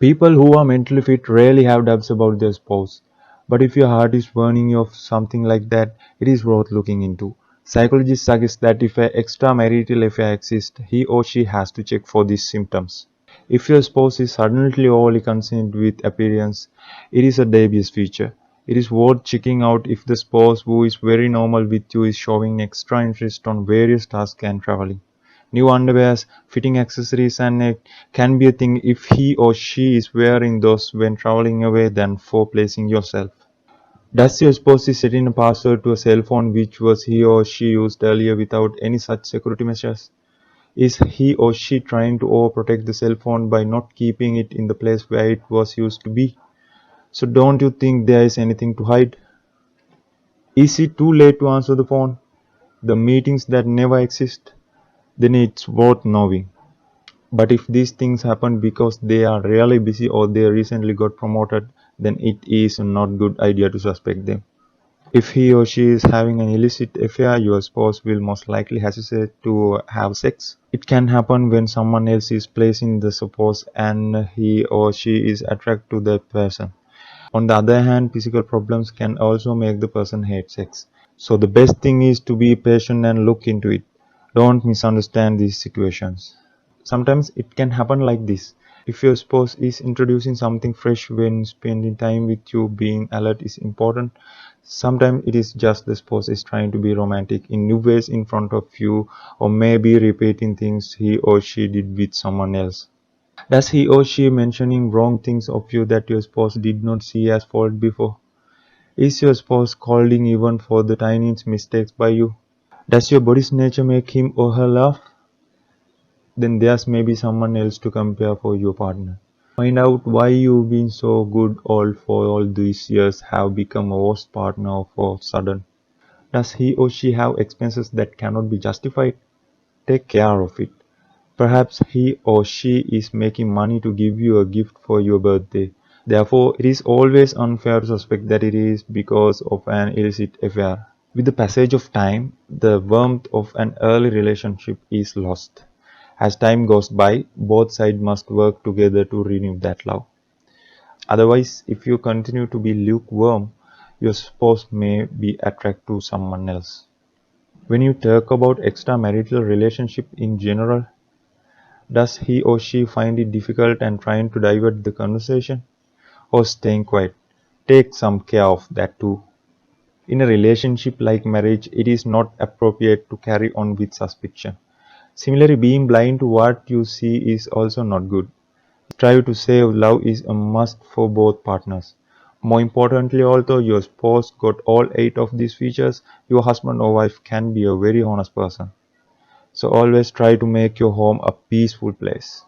People who are mentally fit rarely have doubts about their spouse. But if your heart is warning you of something like that, it is worth looking into. Psychologists suggest that if an extramarital affair exists, he or she has to check for these symptoms. If your spouse is suddenly overly concerned with appearance, it is a dubious feature. It is worth checking out if the spouse who is very normal with you is showing extra interest on various tasks and traveling. New underwears, fitting accessories, and it can be a thing if he or she is wearing those when traveling away than for placing yourself. Does your spouse is setting a password to a cell phone which was he or she used earlier without any such security measures? Is he or she trying to overprotect the cell phone by not keeping it in the place where it was used to be? So don't you think there is anything to hide? Is it too late to answer the phone? The meetings that never exist? Then it's worth knowing. But if these things happen because they are really busy or they recently got promoted, then it is not good idea to suspect them. If he or she is having an illicit affair, your spouse will most likely hesitate to have sex. It can happen when someone else is placing the suppose and he or she is attracted to that person. On the other hand, physical problems can also make the person hate sex. So the best thing is to be patient and look into it. Don't misunderstand these situations. Sometimes it can happen like this. If your spouse is introducing something fresh when spending time with you, being alert is important. Sometimes it is just the spouse is trying to be romantic in new ways in front of you, or maybe repeating things he or she did with someone else. Does he or she mentioning wrong things of you that your spouse did not see as fault before? Is your spouse scolding even for the tiniest mistakes by you? Does your body's nature make him or her laugh? Then there's maybe someone else to compare for your partner. Find out why you've been so good all for all these years have become a worst partner for sudden. Does he or she have expenses that cannot be justified? Take care of it. Perhaps he or she is making money to give you a gift for your birthday. Therefore, it is always unfair to suspect that it is because of an illicit affair. With the passage of time, the warmth of an early relationship is lost. As time goes by, both sides must work together to renew that love. Otherwise, if you continue to be lukewarm, your spouse may be attracted to someone else. When you talk about extramarital relationship in general, does he or she find it difficult and trying to divert the conversation or staying quiet? Take some care of that too. In a relationship like marriage, it is not appropriate to carry on with suspicion. Similarly, being blind to what you see is also not good. Strive to save love is a must for both partners. More importantly, although your spouse got all 8 of these features, your husband or wife can be a very honest person. So always try to make your home a peaceful place.